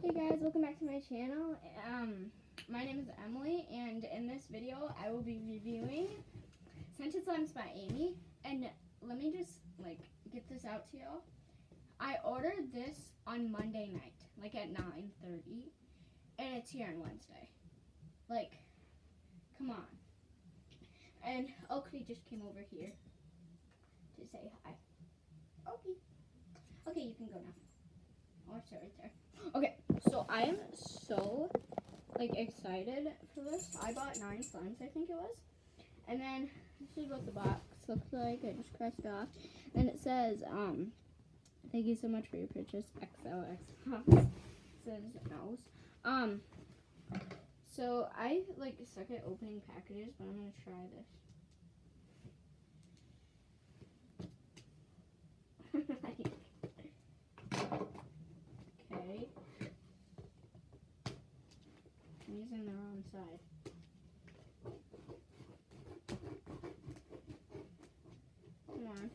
Hey guys, welcome back to my channel. My name is Emily, and in this video, I will be reviewing Scented Slimes by Amy. And let me just get this out to y'all. I ordered this on Monday night, at 9:30, and it's here on Wednesday. Come on. And Oakley just came over here to say hi. Okay, you can go now. Oh, it's right there. Okay, so I am so excited for this. I bought 9 slimes, I think it was. And then this is what the box looks like. I just pressed off. And it says, thank you so much for your purchase. XOXO. It says nose. So I suck at opening packages, but I'm gonna try this. Okay. I'm using the wrong side. Come on.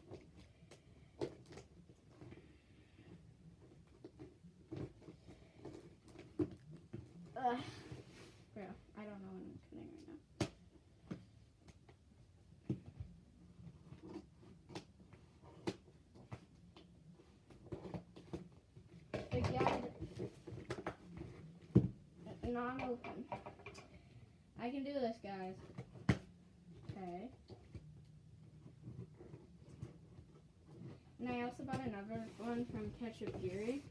Bro, I don't know what I'm cutting right now. Non-open. I can do this, guys. Okay. And I also bought another one from Ketchup Fury.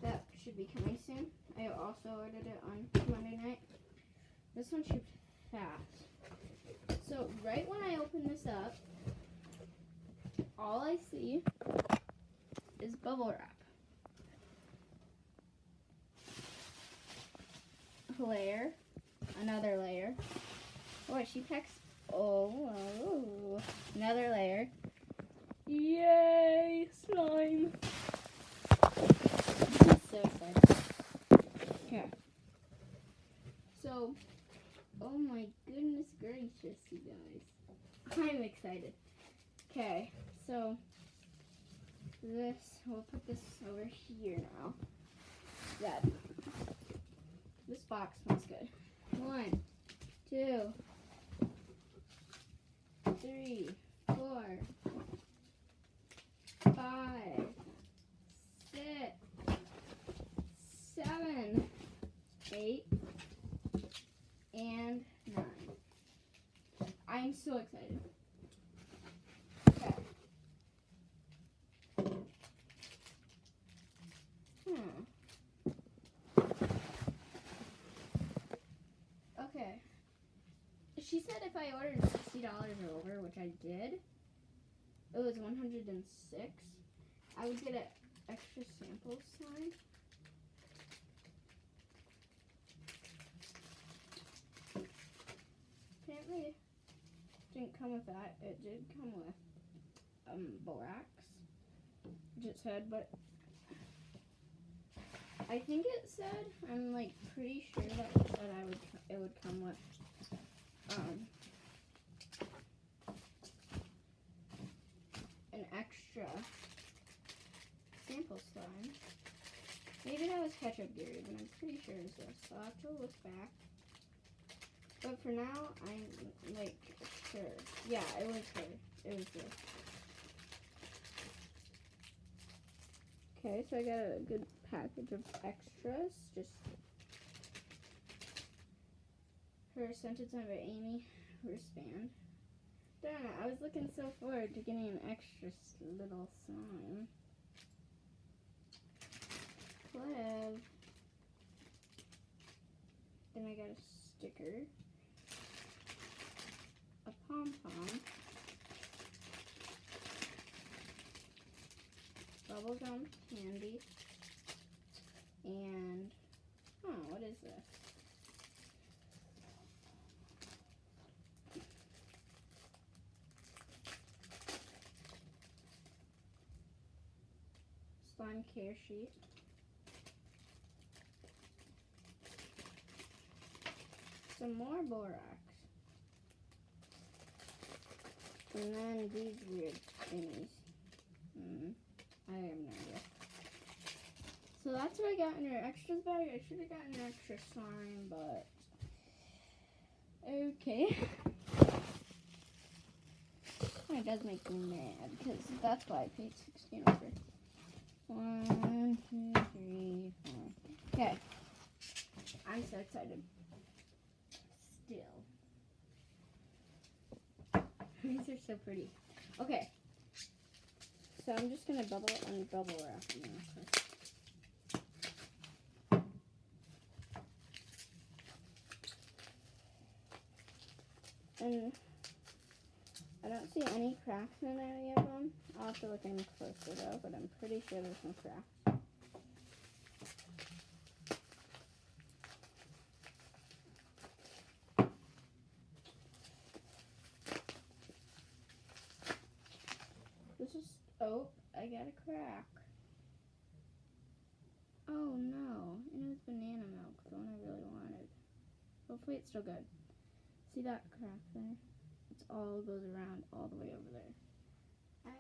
That should be coming soon. I also ordered it on Monday night. This one shipped fast. So right when I open this up, all I see is bubble wrap. Layer, another layer. Oh, she packs. Oh, another layer. Yay, slime! I'm so excited. Okay. So, oh my goodness gracious, you guys. I'm excited. Okay, so this, we'll put this over here now. That. This box smells good. 1, 2, 3, 4, 5, 6, 7, 8, and 9. I'm so excited. Okay. Okay. She said if I ordered $60 or over, which I did, it was $106. I would get an extra sample slime. Apparently, it didn't come with that. It did come with borax, which it said, but I think it said, I'm pretty sure that it said it would come with an extra sample slime. Maybe that was Ketchup Fury, but I'm pretty sure it's this. So I'll have to look back. But for now, I'm sure. Yeah, it was her. It was this. Okay, so I got a good package of extras. Just her Scented Slime by Amy wristband. Darn it, I was looking so forward to getting an extra little slime. Clev. Then I got a sticker. A pom-pom. Bubblegum candy. And, what is this? Slime care sheet. Some more borax. And then these weird thingies. I have no idea. So that's what I got in our extras bag. I should have gotten an extra slime, but okay. It does make me mad because that's why I paid $16 over. 1, 2, 3, 4. Okay. I'm so excited. Still. These are so pretty. Okay. So I'm just gonna bubble wrap them now. And I don't see any cracks in any of them. I'll have to look in closer though, but I'm pretty sure there's no cracks. This is, oh, I got a crack. Oh no, and it was banana milk, the one I really wanted. Hopefully it's still good. See that crack there? It all goes around all the way over there. Oh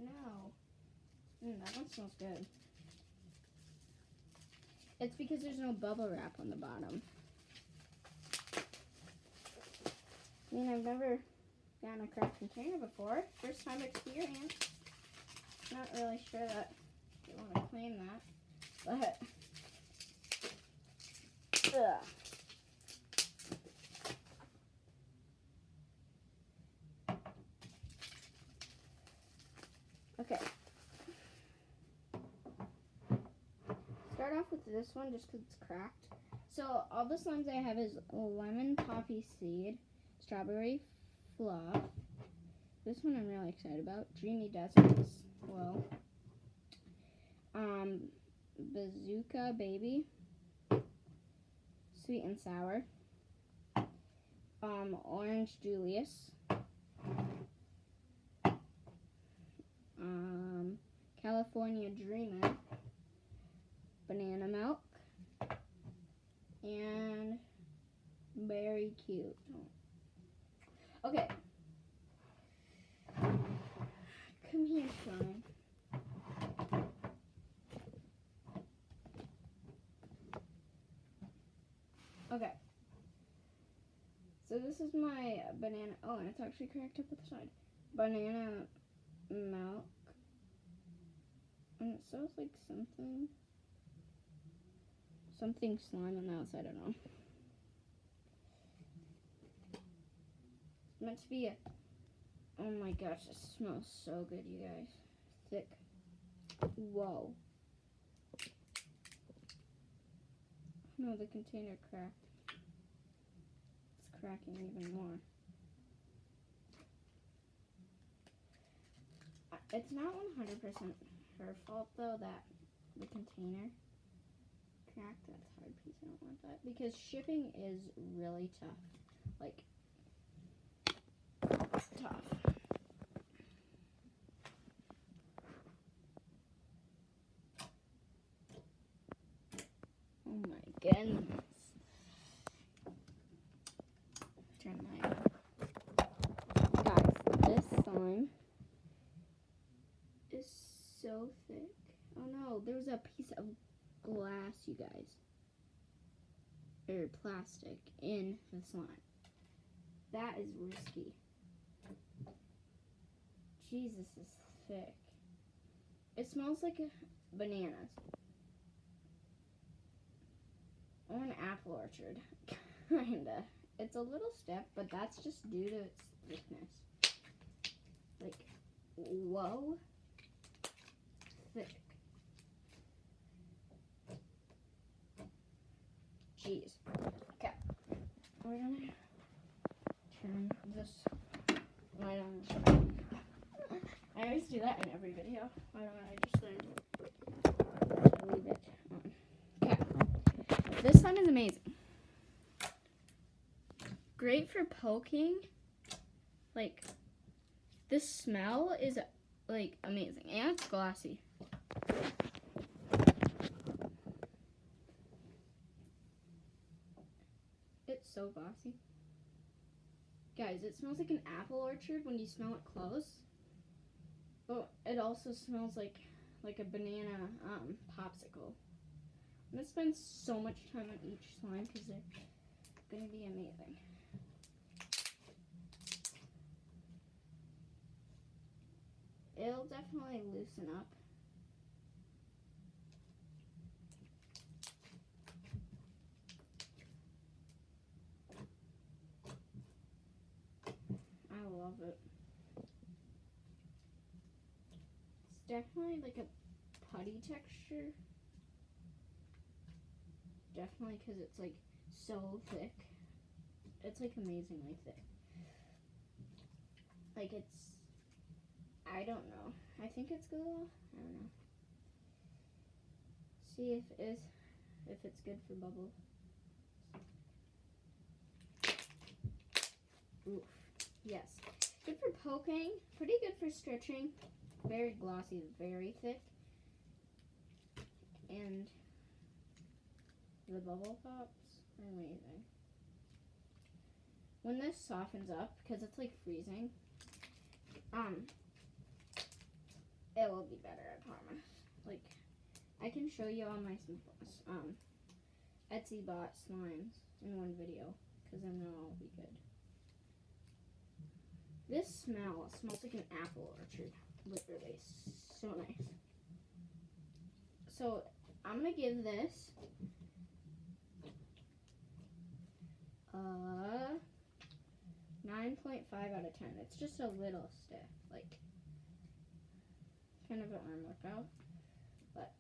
no. That one smells good. It's because there's no bubble wrap on the bottom. I mean, I've never gotten a cracked container before. First time experience. Not really sure that I want to claim that, but ugh. Okay. Start off with this one just because it's cracked. So all the slimes I have is lemon poppy seed, strawberry fluff. This one I'm really excited about. Dreamy Deserts. Well, Bazooka Baby. Sweet and Sour. Orange Julius. California Dreamin'. Banana Milk. And Very Cute. Okay. Come here, slime. Okay. So this is my banana. Oh, and it's actually cracked up at the side. Banana milk. And it smells like something. Something slime on the outside, I don't know. It's meant to be a. Oh my gosh, it smells so good, you guys. Thick. Whoa. No, the container cracked. It's cracking even more. It's not 100% her fault though that the container cracked. That's a hard piece. I don't want that because shipping is really tough. Like tough. Oh my goodness. Turn my guys, this slime is so thick. Oh no, there's a piece of glass, you guys. Or plastic in the slime. That is risky. Jesus, is thick. It smells like bananas. Or an apple orchard. Kinda. It's a little stiff, but that's just due to its thickness. Like, whoa. Thick. Jeez. Okay. We're gonna turn this light on. I always do that in every video. Why don't I just leave it on? Okay. This slime is amazing. Great for poking. Like, this smell is like amazing. And it's glossy. It's so glossy. Guys, it smells like an apple orchard when you smell it close. But it also smells like a banana popsicle. I'm going to spend so much time on each slime because they're going to be amazing. It'll definitely loosen up. I love it. It's definitely like a putty texture. Definitely because it's like so thick. It's like amazingly thick. Like it's, I don't know. I think it's good. I don't know. See if it's good for bubbles. Oof. Yes. Good for poking. Pretty good for stretching. Very glossy, very thick. And the bubble pops are amazing. When this softens up, because it's like freezing, it will be better, I promise. Like, I can show you all my Etsy bought slimes in one video, because then they'll all be good. This smells like an apple orchard, literally. So nice. So, I'm going to give this 9.5 out of 10. It's just a little stiff, like kind of an arm workout, but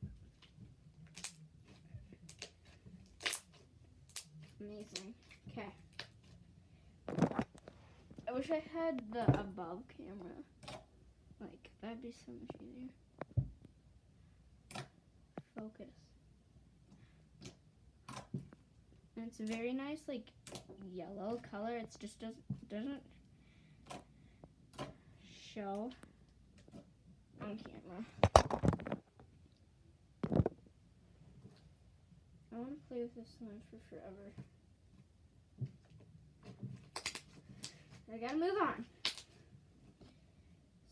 amazing. Okay. I wish I had the above camera. Like, that'd be so much easier. Focus. And it's a very nice, like, yellow color. It just doesn't show on camera. I want to play with this slime for forever. I gotta move on.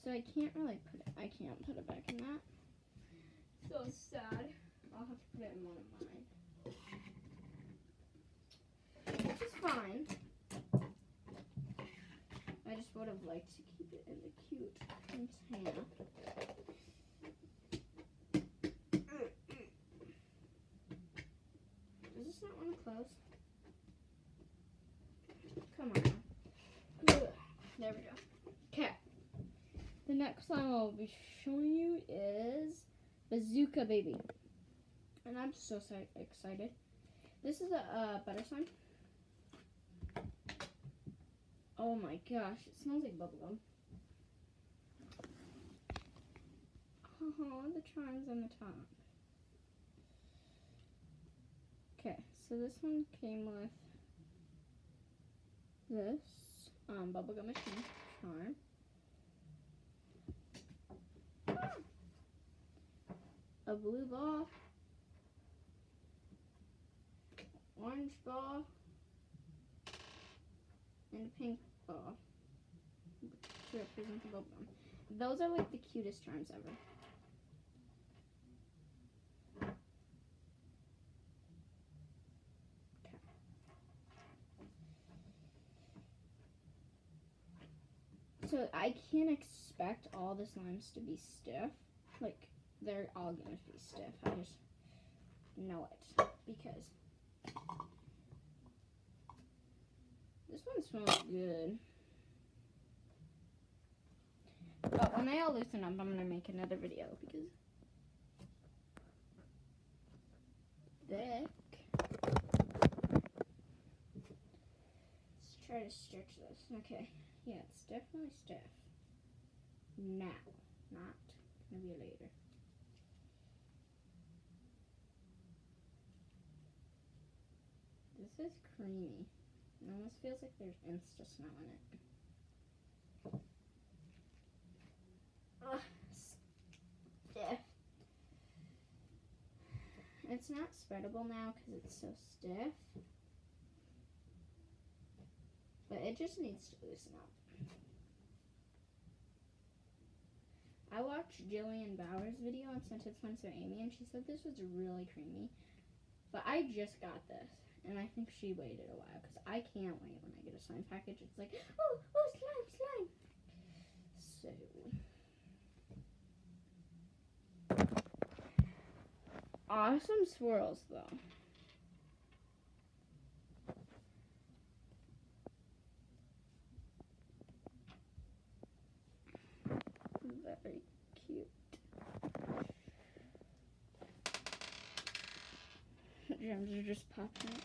So I can't really I can't put it back in that. So sad. I'll have to put it in one of mine. Which is fine. I just would have liked to keep it in the cute container. Does this not want to close? Come on. There we go. Okay. The next slime I'll be showing you is Bazooka Baby. And I'm so excited. This is a butter slime. Oh my gosh, it smells like bubblegum. Oh, the charms on the top. Okay, so this one came with this bubblegum machine charm. A blue ball, orange ball, and a pink ball to represent the bubblegum. Those are like the cutest charms ever. So I can't expect all the slimes to be stiff. Like, they're all gonna be stiff. I just know it. Because this one smells good. But when they all loosen up, I'm gonna make another video because thick. Let's try to stretch this. Okay. Yeah, it's definitely stiff. Now, not gonna be later. This is creamy. It almost feels like there's Insta Snow in it. Ugh, stiff. It's not spreadable now because it's so stiff. But it just needs to loosen up. I watched Jillian Bauer's video on Scented Slimes by Amy, and she said this was really creamy. But I just got this, and I think she waited a while because I can't wait when I get a slime package. It's like, oh, slime. So, awesome swirls though. Very cute. Gems are just popping out.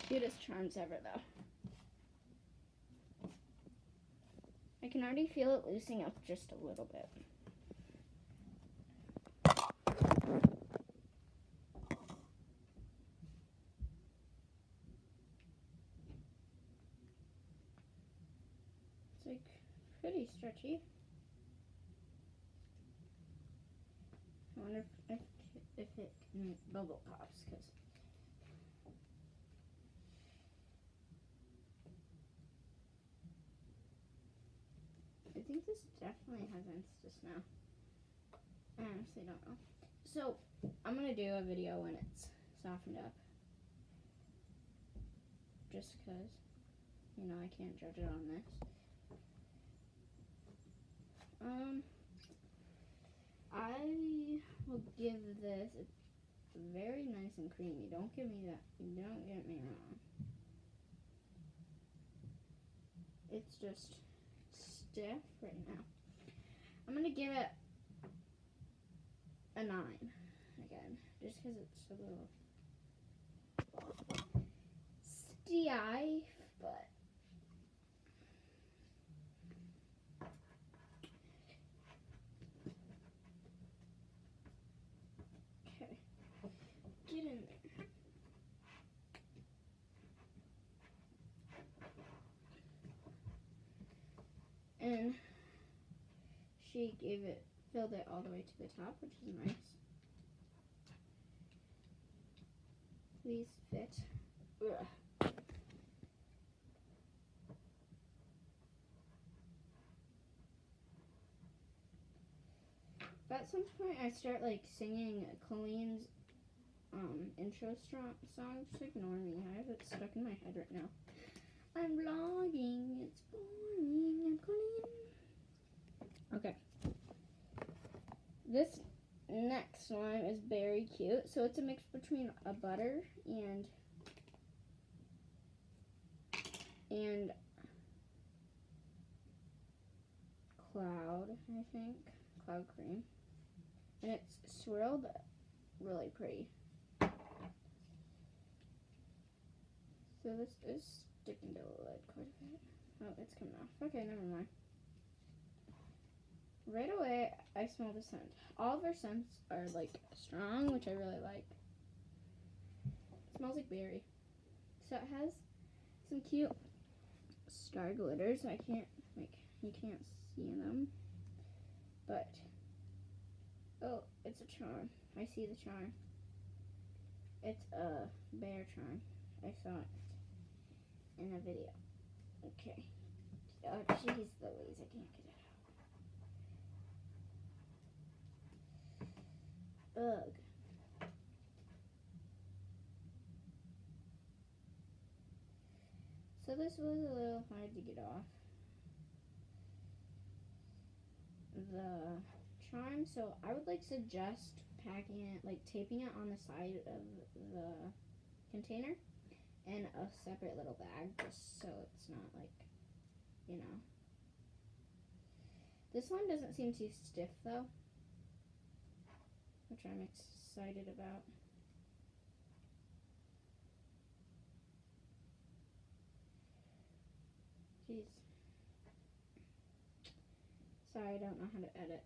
Cutest charms ever, though. I can already feel it loosening up just a little bit. It's like pretty stretchy. I wonder if it can make bubble pops, because I think this definitely has Insta now. I honestly don't know. So, I'm going to do a video when it's softened up. Just because, you know, I can't judge it on this. I will give this, it's very nice and creamy. Don't get me wrong. It's just stiff right now. I'm going to give it a 9 again, just because it's a little stiff, but okay, get in there. And she filled it all the way to the top, which is nice. Please fit. Ugh. At some point, I start like singing Colleen's intro song. Just ignore me. I have it stuck in my head right now. I'm vlogging. It's boring. I'm Colleen. Okay. This next slime is very cute. So it's a mix between a butter and cloud, I think. Cloud cream. And it's swirled really pretty. So this is sticking to the lid quite a bit. Oh, it's coming off. Okay, never mind. Right away, I smell the scent. All of our scents are like strong, which I really like. It smells like berry. So it has some cute star glitters. I can't, like, you can't see them. But, oh, it's a charm. I see the charm. It's a bear charm. I saw it in a video. Okay. Oh, jeez Louise, I can't get it out. Ugh. So this was a little hard to get off. The charm, so I would like suggest packing it, like taping it on the side of the container in a separate little bag, just so it's not like, you know. This one doesn't seem too stiff though, which I'm excited about. Jeez. Sorry, I don't know how to edit.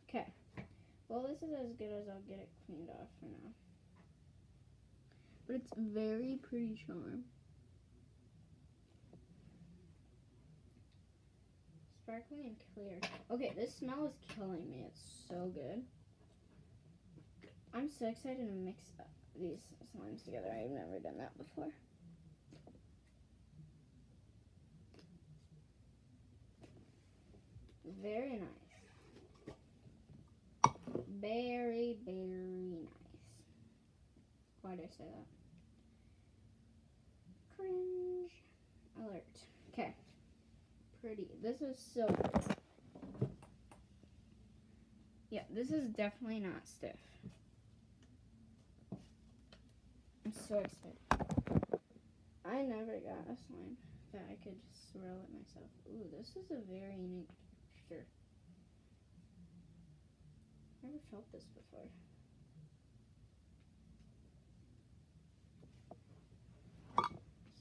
Okay. Well, this is as good as I'll get it cleaned off for now. But it's very pretty charm. sparkly and clear. Okay, this smell is killing me. It's so good. I'm so excited to mix these slimes together. I've never done that before. Very nice. Very, very nice. Why did I say that? Cringe alert. Okay. Pretty. This is so pretty. Yeah, this is definitely not stiff. I'm so excited. I never got a slime that I could just swirl it myself. Ooh, this is a very unique texture. Never felt this before.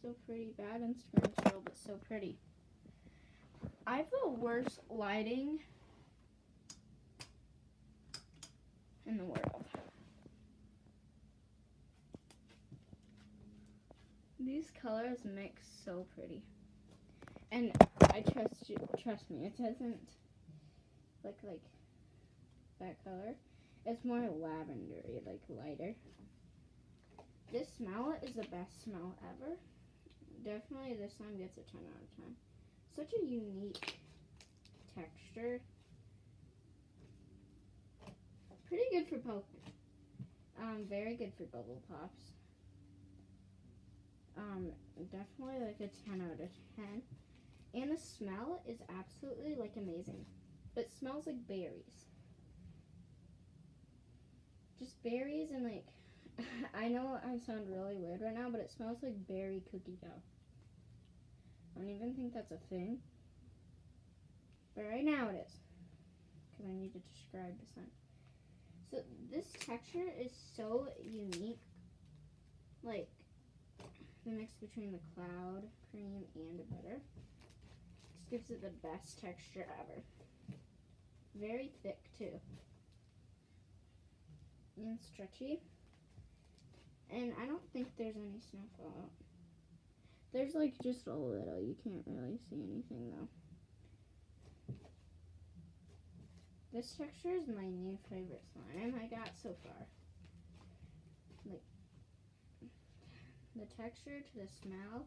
So pretty. Bad Instagram swirl, but so pretty. I have the worst lighting in the world. These colors mix so pretty. And I trust you, trust me, it doesn't look like that color. It's more lavendery, like lighter. This smell is the best smell ever. Definitely this slime gets a 10 out of 10. Such a unique texture. Pretty good for poking. Very good for bubble pops. Definitely like a 10 out of 10. And the smell is absolutely like amazing. It smells like berries. Just berries and like, I know I sound really weird right now, but it smells like berry cookie dough. I don't even think that's a thing. But right now it is. Because I need to describe the scent. So this texture is so unique. Like the mix between the cloud cream and the butter. This gives it the best texture ever. Very thick too. And stretchy. And I don't think there's any snow fallout. There's like just a little. You can't really see anything though. This texture is my new favorite slime I got so far. Like the texture to the smell,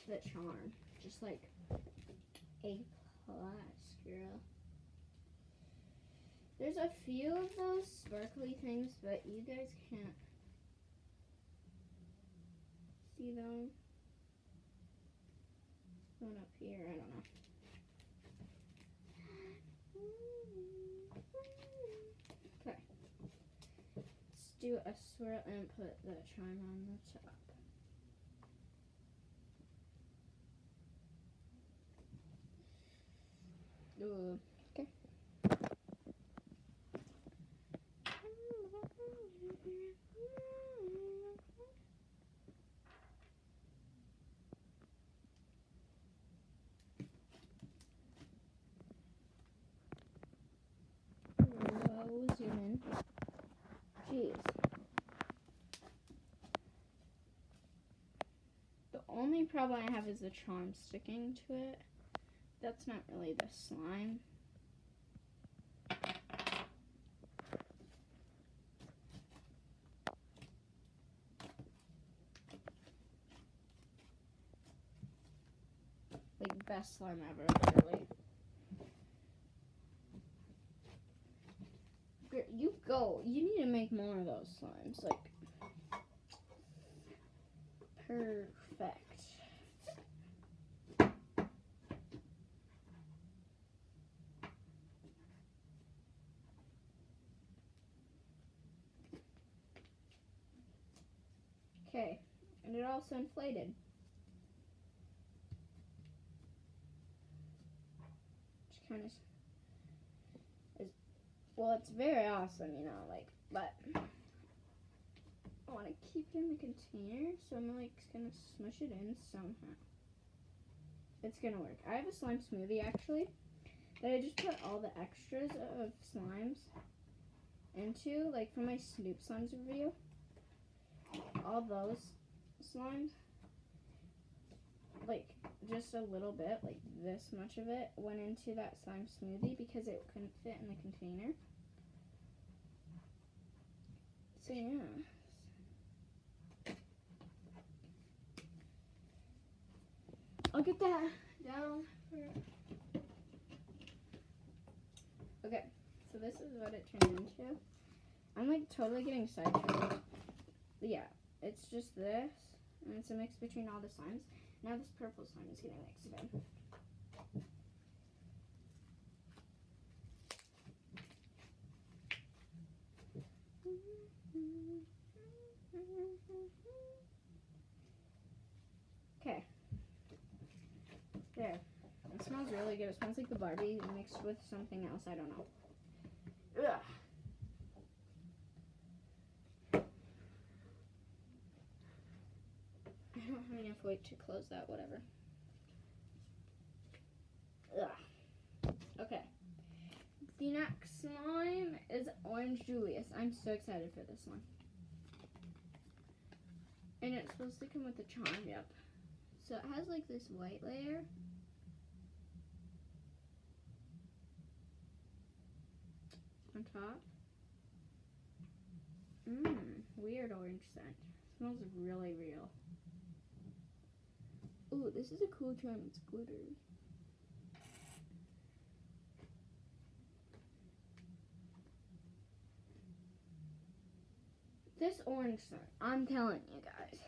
the charm. Just like A plus, girl. There's a few of those sparkly things, but you guys can't see them. One up here, I don't know. Okay. Let's do a swirl and put the charm on the top. Ooh. Okay. Whoa, zoom in. Jeez. The only problem I have is the charm sticking to it. That's not really the slime. Like best slime ever, literally. You go. You need to make more of those slimes. Like perfect. Okay, and it also inflated. Which kind of is, well, it's very awesome, you know, like, but I want to keep it in the container, so I'm like gonna smush it in somehow. It's gonna work. I have a slime smoothie actually that I just put all the extras of slimes into, like for my Snoop Slimes review. All those slimes like just a little bit, like this much of it, went into that slime smoothie because it couldn't fit in the container. So yeah. I'll get that down for... Okay, so this is what it turned into. I'm like totally getting sidetracked. Yeah, it's just this, and it's a mix between all the slimes. Now this purple slime is getting mixed in. Okay. There. It smells really good. It smells like the Barbie mixed with something else. I don't know. Ugh. I don't have enough weight to close that, whatever. Ugh. Okay. The next slime is Orange Julius. I'm so excited for this one. And it's supposed to come with a charm, yep. So it has like this white layer. On top. Weird orange scent. Smells really real. Ooh, this is a cool charm. It's glittery. This orange scent, I'm telling you guys,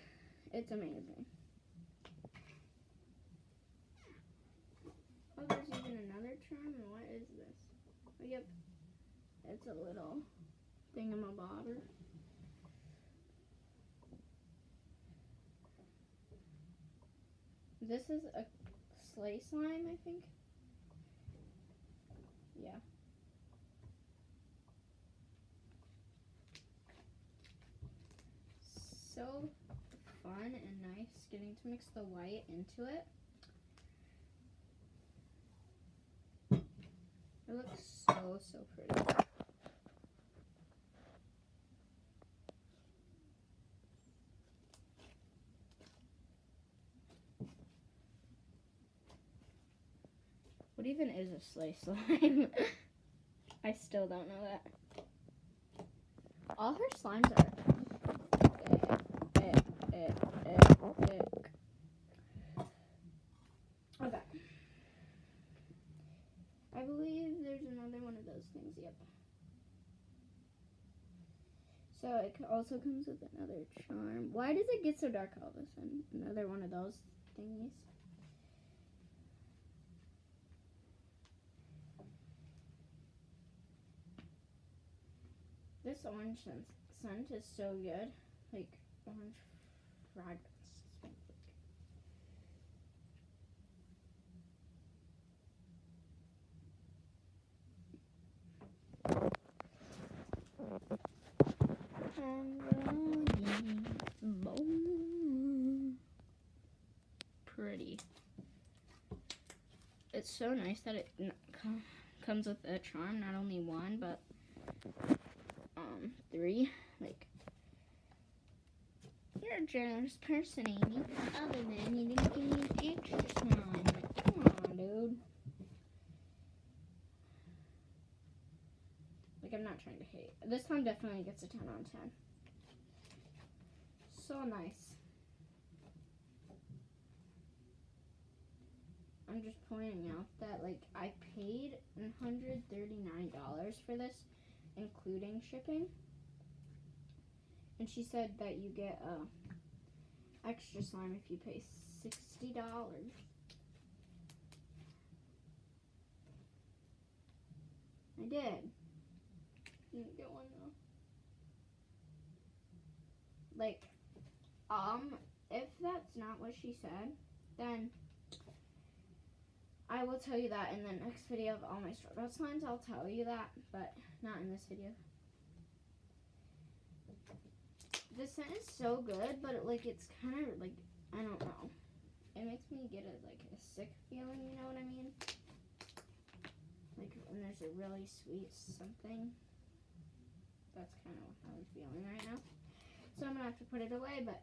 it's amazing. Oh, there's even another charm. What is this? Oh, yep. It's a little thingamabobber. This is a slay slime, I think. Yeah. So fun and nice getting to mix the white into it. It looks so pretty. What even is a slay slime? I still don't know that. All her slimes are Okay. I believe there's another one of those things, yep. So it also comes with another charm. Why does it get so dark all of a sudden? Another one of those thingies. This orange scent is so good. Like orange fragrance. Pretty. It's so nice that it comes with a charm, not only one, but 3. Like, you're a generous person, Amy. Other than you didn't give me an extra slime. Come on, dude. Like, I'm not trying to hate. This one definitely gets a 10 on 10. So nice. I'm just pointing out that, like, I paid $139 for this, including shipping. And she said that you get extra slime if you pay $60. I did. Didn't get one though. Like, if that's not what she said, then I will tell you that in the next video of all my store-bought slimes. I'll tell you that, but not in this video. The scent is so good, but it's kind of like, I don't know. It makes me get a sick feeling, you know what I mean? Like when there's a really sweet something. That's kind of how I'm feeling right now. So I'm going to have to put it away, but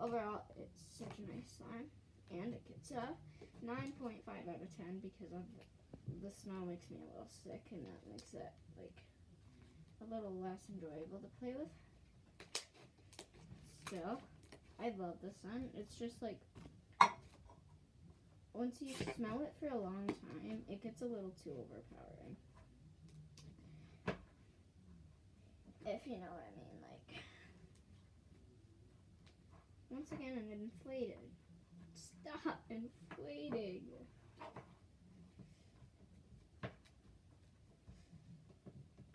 overall, it's such a nice slime. and it gets a 9.5 out of 10 because of the smell makes me a little sick, and that makes it like a little less enjoyable to play with. Still, I love this one. It's just like once you smell it for a long time, it gets a little too overpowering. If you know what I mean, like, once again, I'm inflated. Stop inflating.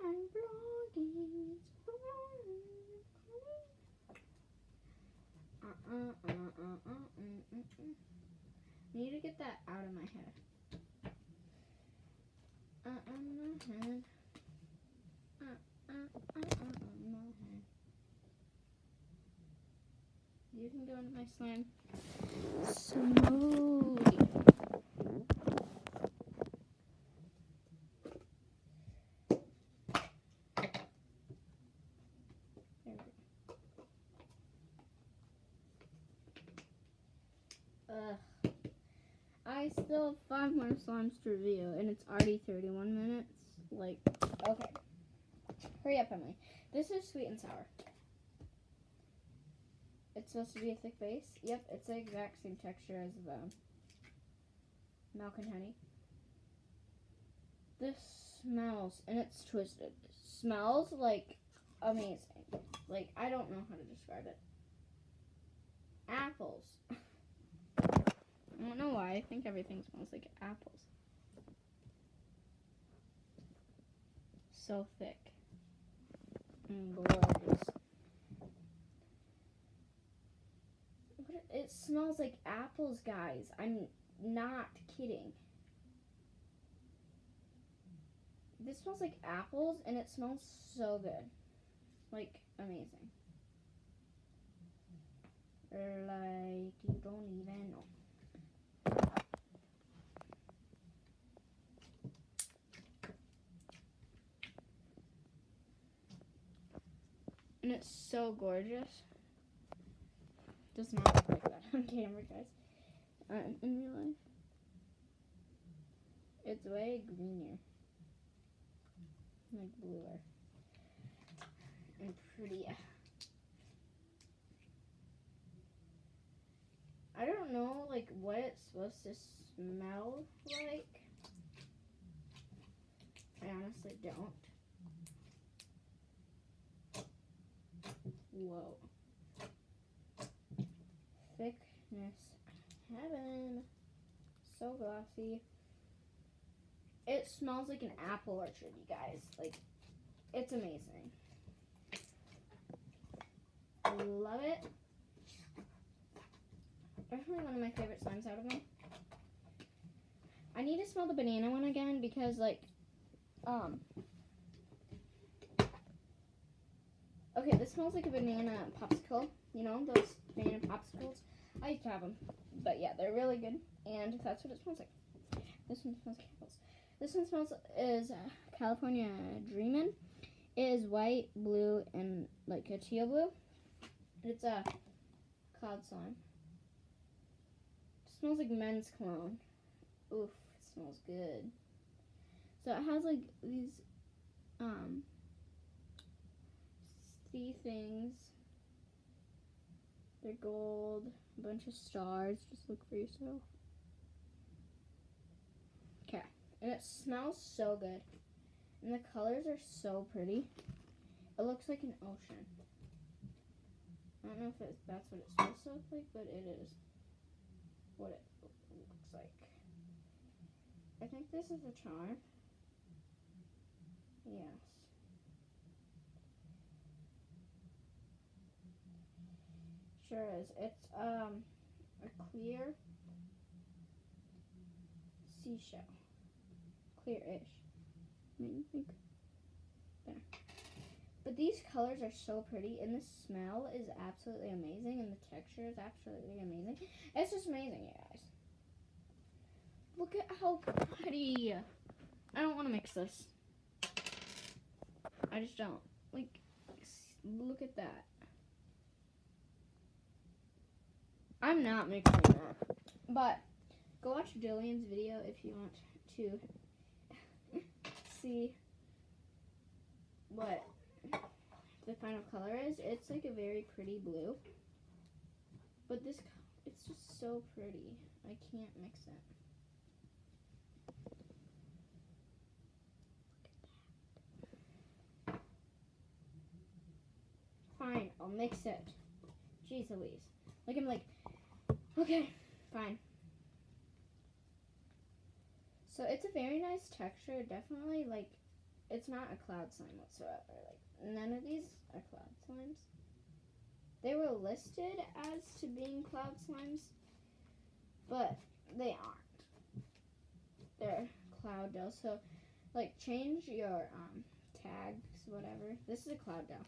I'm vlogging. Need to get that out of my head. My head. My head. You can go into my slime slowly. I still have 5 more slimes to review, and it's already 31 minutes. Like, okay. Hurry up, Emily. This is sweet and sour. It's supposed to be a thick base. Yep, it's the exact same texture as the milk and honey. This smells, and it's twisted. Smells like amazing. Like, I don't know how to describe it. Apples. I don't know why. I think everything smells like apples. So thick. And gorgeous. It smells like apples, guys. I'm not kidding. This smells like apples, and it smells so good. Like, amazing. Like, you don't even know. And it's so gorgeous. Does not look like that on camera, guys. In real life, it's way greener, like bluer, and prettier. I don't know, like, what it's supposed to smell like. I honestly don't. Whoa. Thickness heaven. So glossy. It smells like an apple orchard, you guys. Like, it's amazing. Love it. Definitely one of my favorite slimes out of them. I need to smell the banana one again because, like, okay, this smells like a banana popsicle. You know, those banana popsicles? I used to have them. But yeah, they're really good. And that's what it smells like. This one smells like apples. This one smells is California Dreamin'. It is white, blue, and like a teal blue. It's a cloud slime. It smells like men's cologne. Oof, it smells good. So it has like these sea things. They're gold, a bunch of stars. Just look for yourself. Okay, and it smells so good. And the colors are so pretty. It looks like an ocean. I don't know if that's what it's supposed to look like, but it is what it looks like. I think this is a charm. Yes. Sure is. It's a clear seashell. Clear-ish. I think there. But these colors are so pretty, and the smell is absolutely amazing, and the texture is absolutely amazing. It's just amazing, you guys. Look at how pretty. I don't want to mix this. I just don't. Like, look at that. I'm not mixing that. But go watch Jillian's video if you want to see what the final color is. It's like a very pretty blue. But this, it's just so pretty. I can't mix it. Fine, I'll mix it. Jeez Louise. Like, I'm like, okay, fine. So it's a very nice texture. Definitely, like, it's not a cloud slime whatsoever. Like, none of these are cloud slimes. They were listed as to being cloud slimes, but they aren't. They're cloud dough. So, like, change your tags, whatever. This is a cloud dough.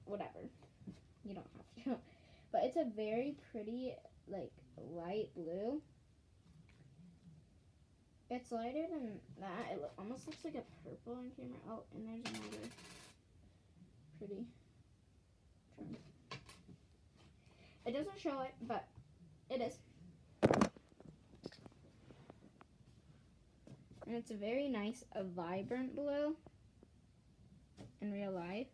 Whatever. You don't have to. But it's a very pretty, like, light blue. It's lighter than that. It almost looks like a purple on camera. Oh, and there's another pretty trim. It doesn't show it, but it is. And it's a very nice, a vibrant blue in real life.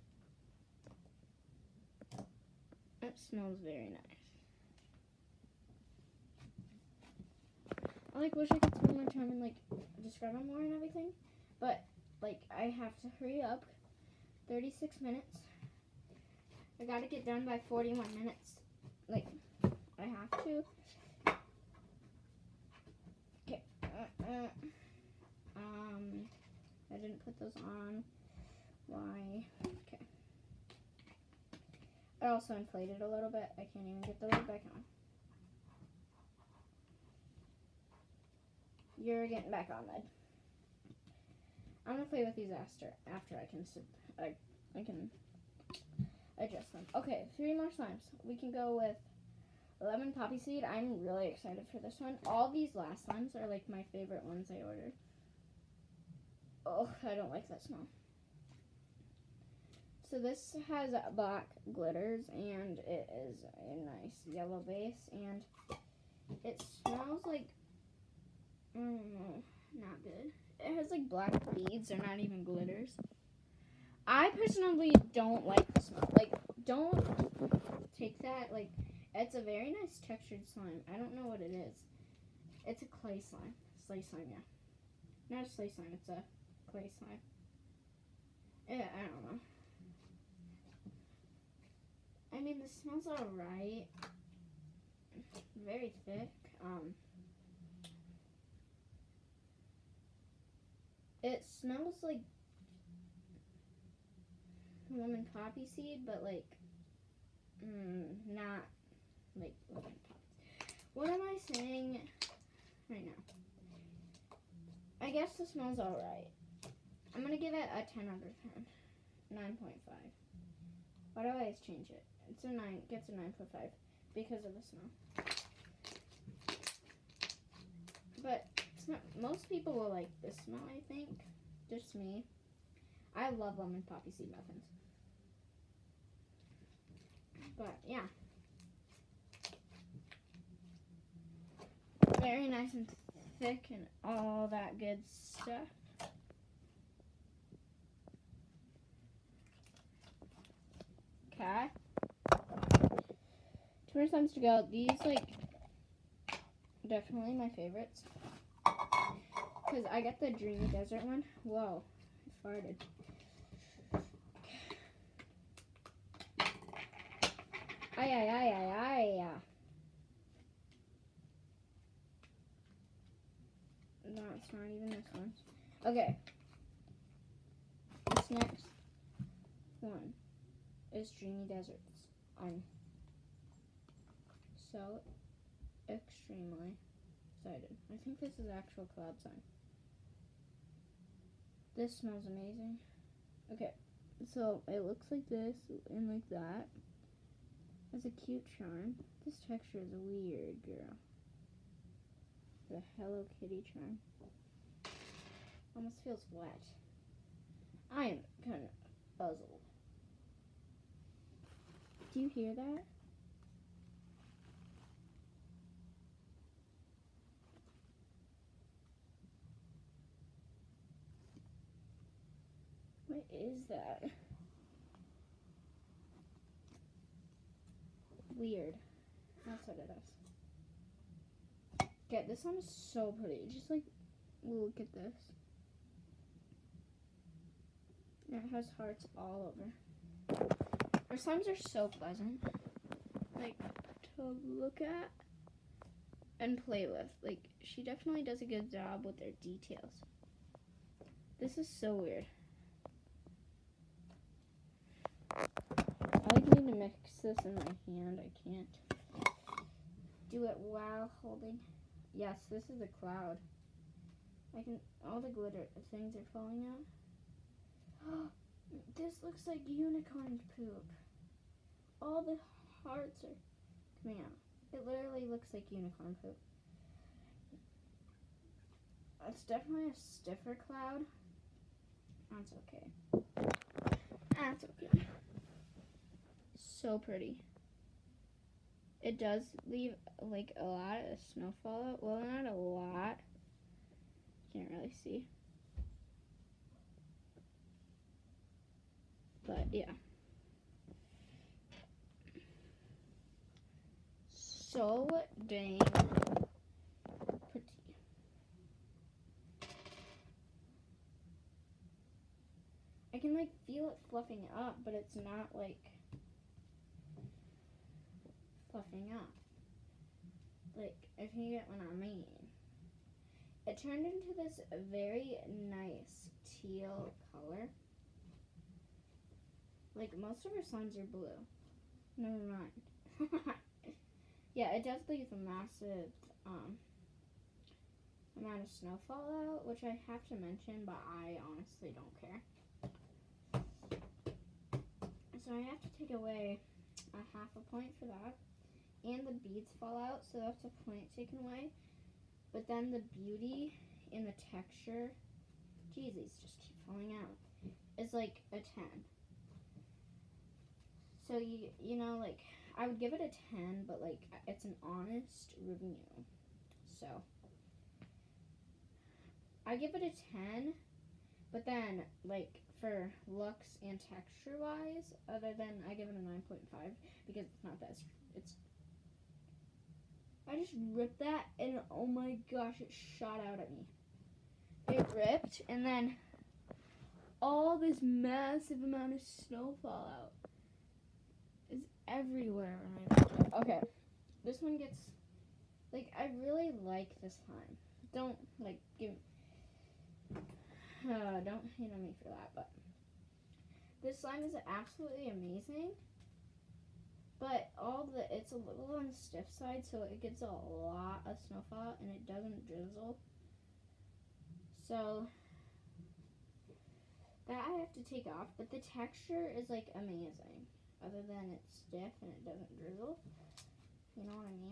It smells very nice. I wish I could spend more time and describe it more and everything, but I have to hurry up. 36 minutes. I gotta get done by 41 minutes. I have to. Okay. I didn't put those on. Why? Okay. I also inflated a little bit. I can't even get the lid back on. You're getting back on, Lid. I'm gonna play with these after I can adjust them. Okay, 3 more slimes. We can go with lemon poppy seed. I'm really excited for this one. All these last slimes are like my favorite ones I ordered. Oh, I don't like that smell. So this has black glitters and it is a nice yellow base and it smells like, I don't know, not good. It has like black beads, they're not even glitters. I personally don't like the smell. Don't take that. It's a very nice textured slime. I don't know what it is. It's a clay slime. Slay slime, yeah. Not a slay slime, it's a clay slime. Yeah, I don't know. I mean, the smell's alright. Very thick. It smells like lemon poppy seed, but not like lemon poppy. What am I saying right now? I guess the smell's alright. I'm gonna give it a 10 out of 10. 9.5. Why do I always change it? It's a 9. Gets a 9.5 because of the smell. But most people will like this smell, I think. Just me. I love lemon poppy seed muffins. But yeah. Very nice and thick and all that good stuff. Okay. 2 more times to go. These definitely my favorites. Because I got the Dreamy Desert one. Whoa, I farted. Ay. No, it's not even this one. Okay. This next one is Dreamy Deserts. I'm so extremely excited. I think this is actual cloud sign. This smells amazing. Okay, so it looks like this and like that. It's a cute charm. This texture is weird, girl. The Hello Kitty charm. Almost feels wet. I am kind of puzzled. Do you hear that? What is that? Weird. That's what it is. Okay, this one is so pretty. Just like, look at this. And it has hearts all over. Her slimes are so pleasant. Like, to look at and play with. Like, she definitely does a good job with their details. This is so weird. I need to mix this in my hand. I can't do it while holding. Yes, this is a cloud. All the glitter things are falling out. This looks like unicorn poop. All the hearts are coming out. It literally looks like unicorn poop. It's definitely a stiffer cloud. That's okay. That's okay. So pretty. It does leave like a lot of snow fallout. Well, not a lot. Can't really see. But yeah. So dang pretty. I can like feel it fluffing up, but it's not like fluffing up. Like, if you get what I mean. It turned into this very nice teal color. Like, most of her slimes are blue. Never mind. Yeah, it does leave a massive amount of snow fallout, which I have to mention, but I honestly don't care. So I have to take away a half a point for that. And the beads fall out, so that's a point taken away. But then the beauty in the texture, geez, these just keep falling out, is like a 10. So, you know, like, I would give it a 10, but, like, it's an honest review. So, I give it a 10, but then, like, for looks and texture-wise, other than I give it a 9.5, because it's not that, I just ripped that, and oh my gosh, it shot out at me. It ripped, and then all this massive amount of snow fallout is everywhere when I picked it. Okay, this one gets, like, I really like this slime. Don't, like, don't hate on me for that, but this slime is absolutely amazing. But it's a little on the stiff side, so it gets a lot of snow fallout, and it doesn't drizzle. So, that I have to take off, but the texture is, like, amazing. Other than it's stiff and it doesn't drizzle. You know what I mean?